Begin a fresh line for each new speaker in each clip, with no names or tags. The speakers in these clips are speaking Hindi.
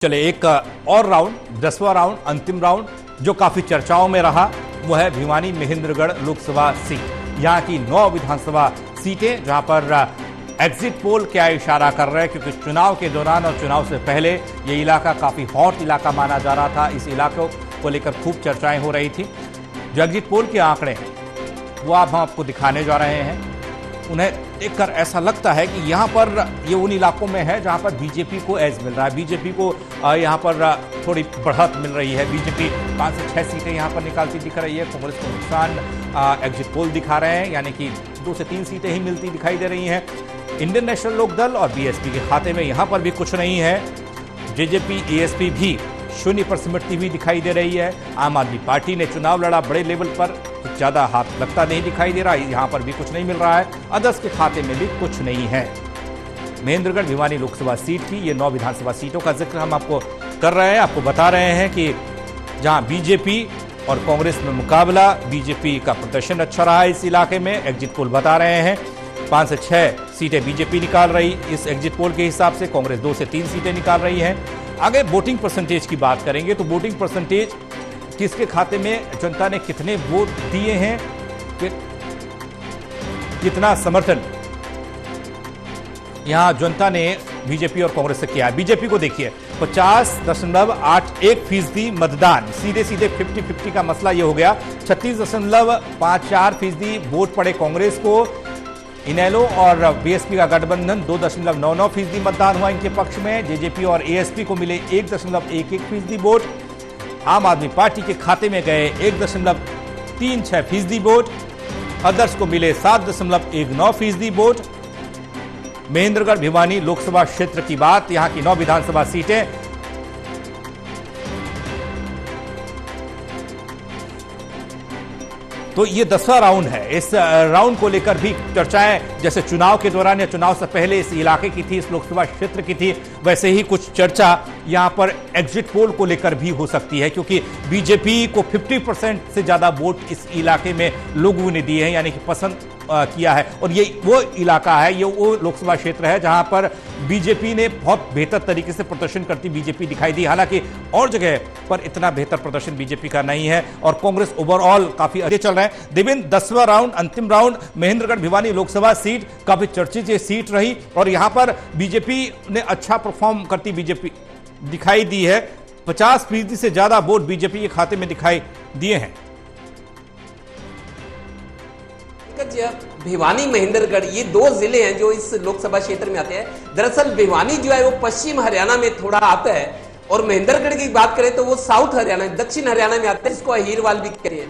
चले एक और राउंड 10वां राउंड अंतिम राउंड जो काफी चर्चाओं में रहा वो है भिवानी महेंद्रगढ़ लोकसभा सीट। यहां की 9 विधानसभा सीटें जहां पर एग्जिट पोल क्या इशारा कर रहे हैं, क्योंकि चुनाव के दौरान और चुनाव से पहले ये इलाका काफी हॉट इलाका माना जा रहा था। इस इलाके को लेकर खूब चर्चाएं हो रही थी। जो एग्जिट पोल के आंकड़े हैं वो आप हम आपको दिखाने जा रहे हैं। उन्हें देखकर ऐसा लगता है कि यहाँ पर ये उन इलाकों में है जहाँ पर बीजेपी को एज मिल रहा है, बीजेपी को यहाँ पर थोड़ी बढ़त मिल रही है। बीजेपी 5 से 6 सीटें यहाँ पर निकालती दिख रही है। कांग्रेस को नुकसान एग्जिट पोल दिखा रहे हैं, यानी कि 2 से 3 सीटें ही मिलती दिखाई दे रही हैं। इंडियन नेशनल लोकदल और बीएसपी के खाते में यहाँ पर भी कुछ नहीं है। जेजेपी एएसपी भी 0 पर सिमटती हुई दिखाई दे रही है। आम आदमी पार्टी ने चुनाव लड़ा बड़े लेवल पर, तो ज्यादा हाथ लगता नहीं दिखाई दे रहा है। यहां पर भी कुछ नहीं मिल रहा है। अदर्स के खाते में भी कुछ नहीं है। महेंद्रगढ़ भिवानी लोकसभा सीट की ये 9 विधानसभा सीटों का जिक्र हम आपको कर रहे हैं। आपको बता रहे हैं कि जहां बीजेपी और कांग्रेस में मुकाबला, बीजेपी का प्रदर्शन अच्छा रहा है इस इलाके में। एग्जिट पोल बता रहे हैं 5 से 6 सीटें बीजेपी निकाल रही इस एग्जिट पोल के हिसाब से। कांग्रेस 2 से 3 सीटें निकाल रही है। आगे वोटिंग परसेंटेज की बात करेंगे तो वोटिंग परसेंटेज किसके खाते में जनता ने कितने वोट दिए हैं, कितना समर्थन यहां जनता ने बीजेपी और कांग्रेस से किया है। बीजेपी को देखिए 50.81% मतदान, सीधे सीधे 50-50 का मसला यह हो गया। 36.54% वोट पड़े कांग्रेस को। इनेलो और बीएसपी का गठबंधन 2.99% मतदान हुआ इनके पक्ष में। जेजेपी और एएसपी को मिले 1.11% वोट। आम आदमी पार्टी के खाते में गए 1.36% वोट। अदर्स को मिले 7.19% वोट। महेंद्रगढ़ भिवानी लोकसभा क्षेत्र की बात, यहां की 9 विधानसभा सीटें तो ये 10वां राउंड है। इस राउंड को लेकर भी चर्चाएं जैसे चुनाव के दौरान या चुनाव से पहले इस इलाके की थी, इस लोकसभा क्षेत्र की थी, वैसे ही कुछ चर्चा यहां पर एग्जिट पोल को लेकर भी हो सकती है, क्योंकि बीजेपी को 50% से ज्यादा वोट इस इलाके में लोगों ने दिए हैं, यानी कि पसंद किया है। और ये वो इलाका है, ये वो लोकसभा क्षेत्र है जहां पर बीजेपी ने बहुत बेहतर तरीके से प्रदर्शन करती बीजेपी दिखाई दी। हालांकि और जगह पर इतना बेहतर प्रदर्शन बीजेपी का नहीं है और कांग्रेस ओवरऑल काफी आगे चल रहे हैं। देवेंद्र, 10वां राउंड अंतिम राउंड महेंद्रगढ़ भिवानी लोकसभा सीट काफी चर्चित सीट रही और यहां पर बीजेपी ने अच्छा परफॉर्म करती बीजेपी दिखाई दी है। 50% से ज्यादा वोट बीजेपी के खाते में दिखाई दिए हैं।
भिवानी महेंद्रगढ़ ये 2 जिले हैं जो इस लोकसभा क्षेत्र में आते हैं। दरअसल भिवानी जो है वो पश्चिम हरियाणा में थोड़ा आता है और महेंद्रगढ़ की बात करें तो वो साउथ हरियाणा, दक्षिण हरियाणा में आता है, इसको अहीरवाल भी कहते हैं।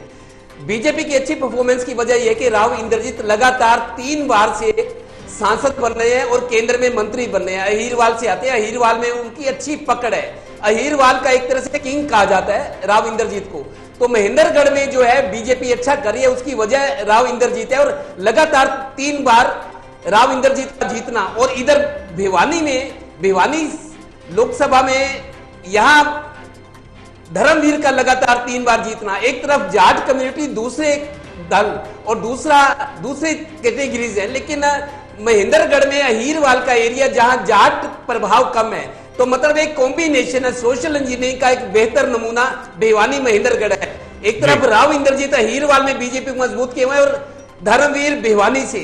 बीजेपी की अच्छी परफॉर्मेंस की वजह यह कि राव इंद्रजीत लगातार 3 बार से सांसद बन रहे हैं और केंद्र में मंत्री बन रहे हैं। अहीरवाल से आते हैं, अहीरवाल में उनकी अच्छी पकड़ है। अहीरवाल का एक तरह से किंग कहा जाता है राव इंद्रजीत को। तो महेंद्रगढ़ में जो है बीजेपी अच्छा कर रही है, उसकी वजह राव इंद्रजीत है और लगातार 3 बार राव इंद्रजीत का जीतना। और इधर भिवानी लोकसभा में यहां धर्मवीर का लगातार 3 बार जीतना। एक तरफ जाट कम्युनिटी दूसरे दल और दूसरे कैटेगरीज है, लेकिन महेंद्रगढ़ में अहीरवाल का एरिया जहां जाट प्रभाव कम है, तो मतलब एक कॉम्बिनेशन है। सोशल इंजीनियरिंग का एक बेहतर नमूना भिवानी महेंद्रगढ़ है। एक तरफ राव इंद्रजीत अहीरवाल में बीजेपी को मजबूत किए हुए और धर्मवीर भिवानी से,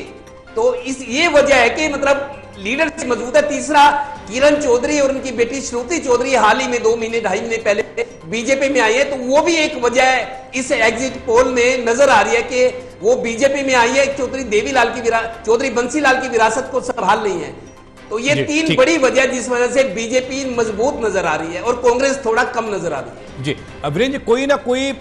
तो ये वजह है कि मतलब लीडरशिप मजबूत है। तीसरा, किरण चौधरी और उनकी बेटी श्रुति चौधरी हाल ही में 2 महीने 2.5 महीने पहले बीजेपी में आई है, तो वो भी एक वजह है इस एग्जिट पोल में नजर आ रही है कि वो बीजेपी में आई है। चौधरी बंसीलाल की विरासत को संभाल रही है। तो ये 3 बड़ी वजह जिस वजह से बीजेपी मजबूत नजर आ रही है और कांग्रेस थोड़ा कम नजर आ रही है।
जी वीरेंद्र, कोई ना कोई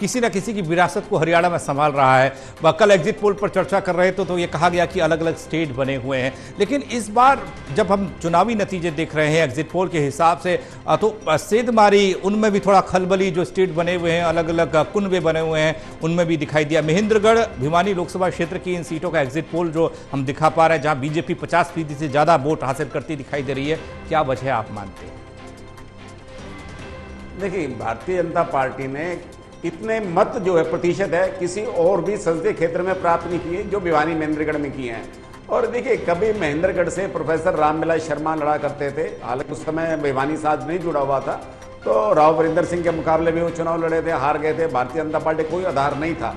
किसी ना किसी की विरासत को हरियाणा में संभाल रहा है। कल एग्जिट पोल पर चर्चा कर रहे थे तो ये कहा गया कि अलग अलग स्टेट बने हुए हैं, लेकिन इस बार जब हम चुनावी नतीजे देख रहे हैं एग्जिट पोल के हिसाब से तो सेंधमारी उनमें भी थोड़ा खलबली, जो स्टेट बने हुए हैं अलग अलग कुनबे बने हुए हैं उनमें भी दिखाई दिया। महेंद्रगढ़ भिवानी लोकसभा क्षेत्र की इन सीटों का एग्जिट पोल जो हम दिखा पा रहे हैं जहां बीजेपी 50% से ज्यादा वोट हासिल करती दिखाई दे रही है, क्या वजह आप मानते हैं?
देखिए, भारतीय जनता पार्टी ने इतने मत जो है प्रतिशत है किसी और भी संसदीय क्षेत्र में प्राप्त नहीं किए जो भिवानी महेंद्रगढ़ में किए हैं। और देखिए, कभी महेंद्रगढ़ से प्रोफेसर रामविलास शर्मा लड़ा करते थे, हालांकि उस समय भिवानी साथ नहीं जुड़ा हुआ था, तो राव वरिंदर सिंह के मुकाबले भी वो चुनाव लड़े थे, हार गए थे। भारतीय जनता पार्टी कोई आधार नहीं था,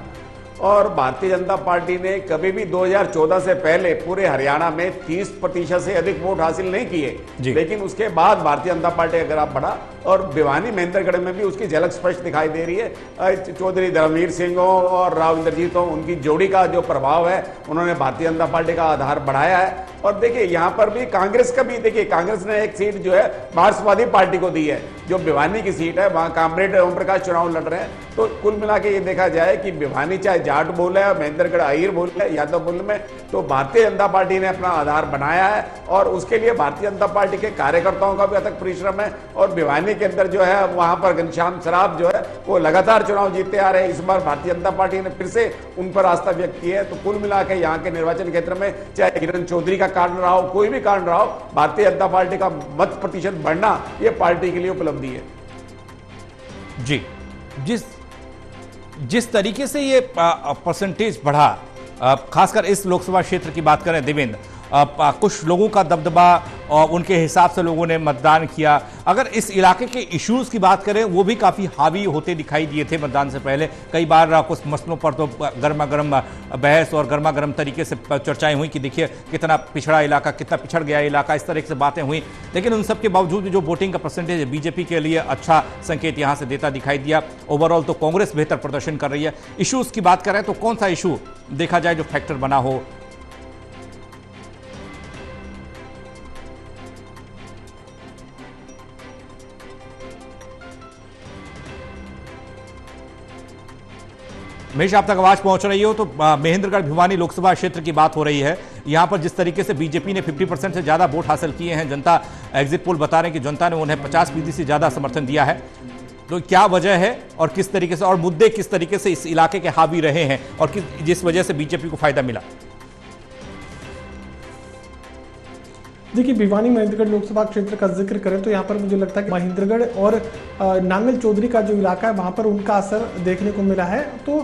और भारतीय जनता पार्टी ने कभी भी 2014 से पहले पूरे हरियाणा में 30% से अधिक वोट हासिल नहीं किए। लेकिन उसके बाद भारतीय जनता पार्टी का ग्राफ बढ़ा, और भिवानी महेंद्रगढ़ में भी उसकी झलक स्पष्ट दिखाई दे रही है। चौधरी धर्मवीर सिंह हो और राव इंद्रजीत हो, उनकी जोड़ी का जो प्रभाव है, उन्होंने भारतीय जनता पार्टी का आधार बढ़ाया है। और देखिए, यहाँ पर भी कांग्रेस का भी, देखिए कांग्रेस ने एक सीट जो है मार्क्सवादी पार्टी को दी है, जो भिवानी की सीट है, वहां कामरेड ओम प्रकाश चुनाव लड़ रहे हैं। तो कुल मिला के ये देखा जाए कि भिवानी चाहे जाट बोले, महेंद्रगढ़ अहीर बोले, यादव बोले में, तो भारतीय जनता पार्टी ने अपना आधार बनाया है, और उसके लिए भारतीय जनता पार्टी के कार्यकर्ताओं का भी अथक परिश्रम है। और भिवानी के अंदर जो है, वहां पर घनश्याम सराफ जो है, वो लगातार चुनाव जीतते आ रहे हैं। इस बार भारतीय जनता पार्टी ने फिर से उन पर आस्था व्यक्त की है। तो कुल मिला के यहाँ के निर्वाचन क्षेत्र में, चाहे किरण चौधरी का कारण रहा हो, कोई भी कारण रहा हो, भारतीय जनता पार्टी का मत प्रतिशत बढ़ना ये पार्टी के लिए उपलब्धि है।
जी, जिस तरीके से ये परसेंटेज बढ़ा, खासकर इस लोकसभा क्षेत्र की बात करें देवेंद्र, कुछ लोगों का दबदबा और उनके हिसाब से लोगों ने मतदान किया। अगर इस इलाके के इश्यूज की बात करें, वो भी काफ़ी हावी होते दिखाई दिए थे मतदान से पहले। कई बार कुछ मसलों पर तो गर्मा गर्म बहस और गर्मा गर्म तरीके से चर्चाएं हुई कि देखिए कितना पिछड़ा इलाका, कितना पिछड़ गया इलाका, इस तरह से बातें हुई। लेकिन उन सब के बावजूद जो वोटिंग का परसेंटेज है, बीजेपी के लिए अच्छा संकेत यहाँ से देता दिखाई दिया। ओवरऑल तो कांग्रेस बेहतर प्रदर्शन कर रही है। इशूज की बात करें तो कौन सा इशू देखा जाए जो फैक्टर बना हो? महेश, आप तक आवाज पहुंच रही हो तो महेंद्रगढ़ भिवानी लोकसभा क्षेत्र की बात हो रही है। यहां पर जिस तरीके से बीजेपी ने 50% से ज्यादा वोट हासिल किए हैं, जनता एग्जिट पोल बता रहे हैं कि जनता ने उन्हें 50% से ज्यादा समर्थन दिया है। तो क्या वजह है और किस तरीके से, और मुद्दे किस तरीके से इस इलाके के हावी रहे हैं और जिस वजह से बीजेपी को फायदा मिला?
देखिए, भिवानी महेंद्रगढ़ लोकसभा क्षेत्र का जिक्र करें तो यहाँ पर मुझे लगता है कि महेंद्रगढ़ और नांगल चौधरी का जो इलाका है, वहाँ पर उनका असर देखने को मिला है। तो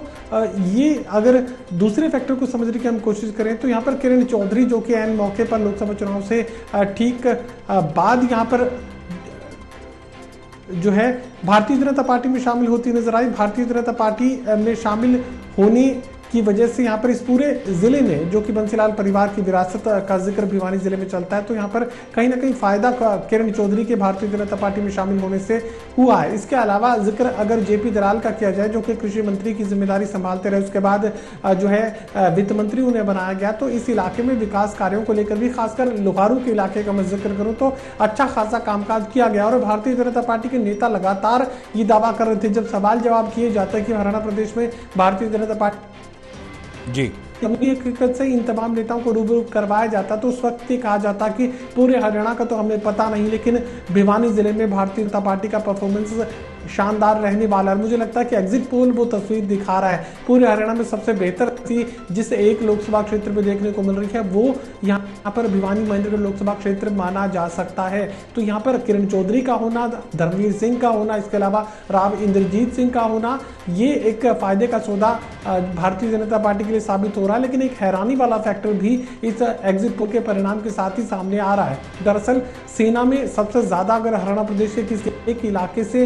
ये अगर दूसरे फैक्टर को समझने की हम कोशिश करें तो यहाँ पर किरण चौधरी, जो कि ऐन मौके पर लोकसभा चुनाव से ठीक बाद यहाँ पर जो है भारतीय जनता पार्टी में शामिल होती नजर आई। भारतीय जनता पार्टी में शामिल होने की वजह से यहाँ पर इस पूरे जिले में, जो कि बंसीलाल परिवार की विरासत का जिक्र भिवानी जिले में चलता है, तो यहाँ पर कहीं ना कहीं फायदा किरण चौधरी के भारतीय जनता पार्टी में शामिल होने से हुआ है। इसके अलावा जिक्र अगर जेपी दलाल का किया जाए, जो कि कृषि मंत्री की जिम्मेदारी संभालते रहे, उसके बाद जो है वित्त मंत्री उन्हें बनाया गया, तो इस इलाके में विकास कार्यों को लेकर भी, खासकर लोहारू के इलाके का मैं जिक्र करूँ तो अच्छा खासा कामकाज किया गया। और भारतीय जनता पार्टी के नेता लगातार ये दावा कर रहे थे, जब सवाल जवाब किए जाते हैं कि हरियाणा प्रदेश में भारतीय जनता पार्टी
जी
हकीकत से इन तमाम नेताओं को रूबरू करवाया जाता, तो उस वक्त ये कहा जाता कि पूरे हरियाणा का तो हमें पता नहीं, लेकिन भिवानी जिले में भारतीय जनता पार्टी का परफॉर्मेंस शानदार रहने वाला है। मुझे लगता है कि एग्जिट पोल वो तस्वीर दिखा रहा है। पूरे हरियाणा में सबसे बेहतर जिस एक लोकसभा क्षेत्र में देखने को मिल रही है, वो यहाँ पर भिवानी महेंद्रगढ़ लोकसभा क्षेत्र माना जा सकता है। तो यहाँ पर किरण चौधरी का होना, धर्मवीर सिंह का होना, इसके अलावा राव इंद्रजीत सिंह का होना, ये एक फायदे का सौदा भारतीय जनता पार्टी के लिए साबित हो रहा है। लेकिन एक हैरानी वाला फैक्टर भी इस एग्जिट पोल के परिणाम के साथ ही सामने आ रहा है। दरअसल सेना में सबसे ज्यादा अगर हरियाणा प्रदेश के किसी एक इलाके से